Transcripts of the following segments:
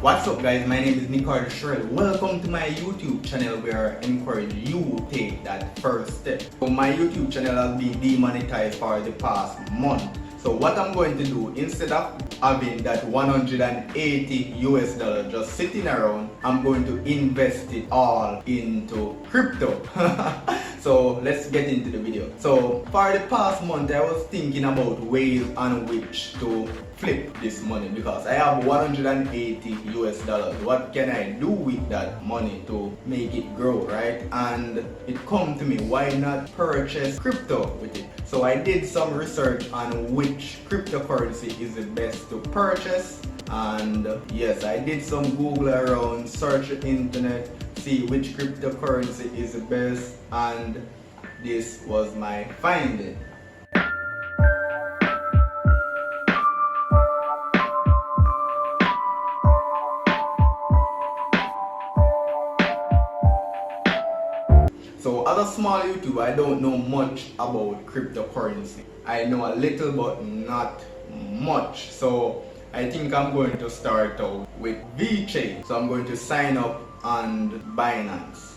What's up guys, my name is Nicardo Shirley. Welcome to my YouTube channel where I encourage you to take that first step. So my YouTube channel has been demonetized for the past month. So what I'm going to do, instead of having that $180 just sitting around, I'm going to invest it all into crypto. So let's get into the video. So for the past month I was thinking about ways on which to flip this money because I have $180. What can I do with that money to make it grow, right? And it come to me, why not purchase crypto with it? So I did some research on which cryptocurrency is the best to purchase, and yes, I did some Google around, search the internet, see which cryptocurrency is the best, and this was my finding. So as a small YouTuber, I don't know much about cryptocurrency. I know a little but not much. So I think I'm going to start out with VeChain. So I'm going to sign up on Binance.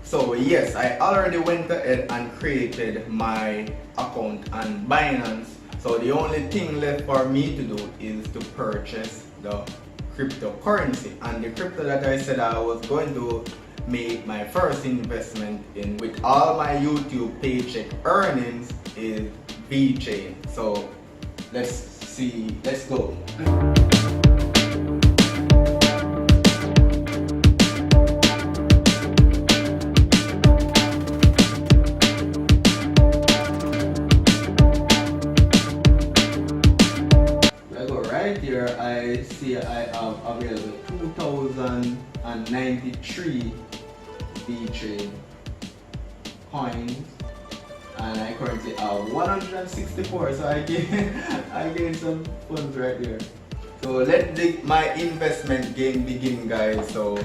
So yes, I already went ahead and created my account on Binance. So the only thing left for me to do is to purchase the cryptocurrency. And the crypto that I said I was going to make my first investment in with all my YouTube Paycheck earnings is VeChain. So let's go. Here I see I have available 2,093 VeChain coins, and I currently have 164, so I gain some funds right there. So let my investment game begin, guys. So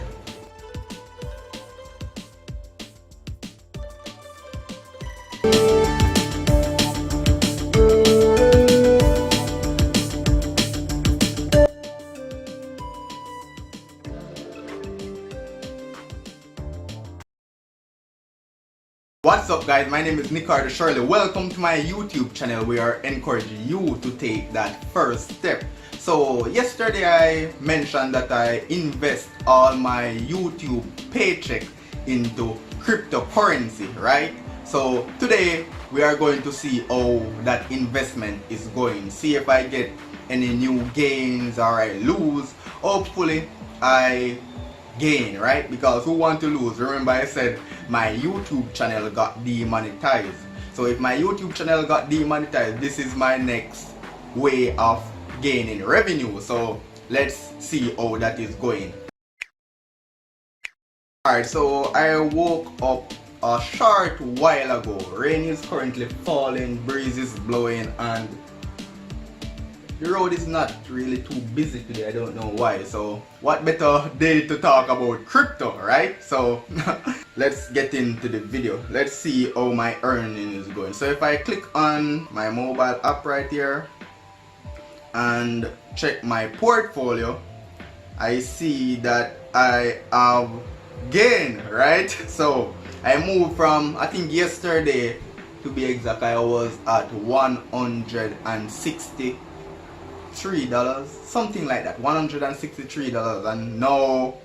what's up guys, my name is Nicardo Shirley. Welcome to my YouTube channel where I encourage you to take that first step. So yesterday I mentioned that I invest all my YouTube Paycheck into cryptocurrency, right? So today we are going to see how that investment is going. See if I get any new gains or I lose. Hopefully I gain, right? Because who want to lose? Remember I said my YouTube channel got demonetized. So if my YouTube channel got demonetized, this is my next way of gaining revenue. So let's see how that is going. Alright, so I woke up a short while ago. Rain is currently falling, breeze is blowing, and the road is not really too busy today. I don't know why. So what better day to talk about crypto, right? So let's get into the video. Let's see how my earning is going. So if I click on my mobile app right here and check my portfolio, I see that I have gained, right? So I moved from, I think yesterday to be exact, I was at $163, something like that, $163, and now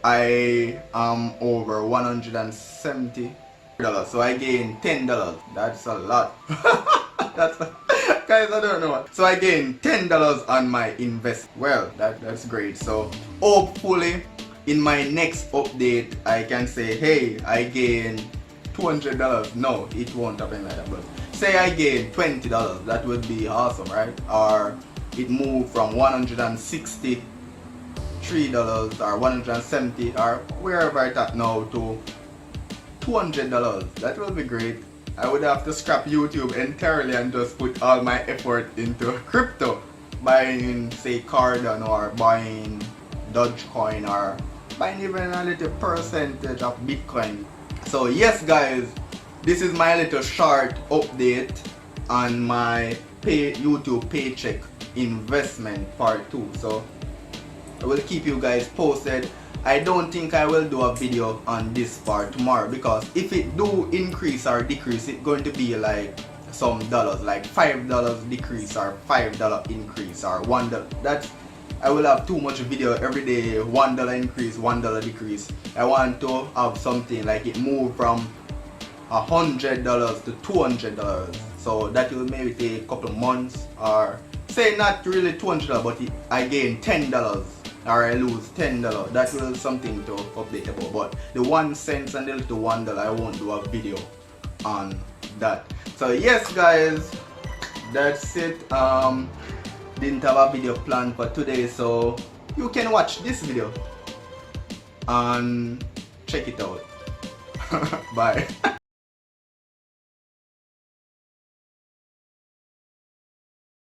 I am over $170. So I gained $10. That's a lot. Guys, I don't know. So I gained $10 on my invest. Well, that's great. So hopefully in my next update I can say, hey, I gained $200. No, it won't happen like that, but say I gained $20. That would be awesome, right? Or it moved from $163 or $170 or wherever it's at now to $200. That will be great. I would have to scrap YouTube entirely and just put all my effort into crypto, buying say Cardano or buying Dogecoin or buying even a little percentage of Bitcoin. So yes guys, this is my little short update on my YouTube Paycheck investment part 2. So I will keep you guys posted. I don't think I will do a video on this part tomorrow, because if it do increase or decrease, it's going to be like some dollars, like $5 decrease or $5 increase or $1. That's, I will have too much video every day, $1 increase, $1 decrease. I want to have something like it move from $100 to $200. So that will maybe take a couple of months, or say not really $200, but I gain $10 or I lose $10. That will something to update about. But the 1 cent and the little $1, I won't do a video on that. So yes guys, that's it. Didn't have a video planned for today, so you can watch this video and check it out. Bye.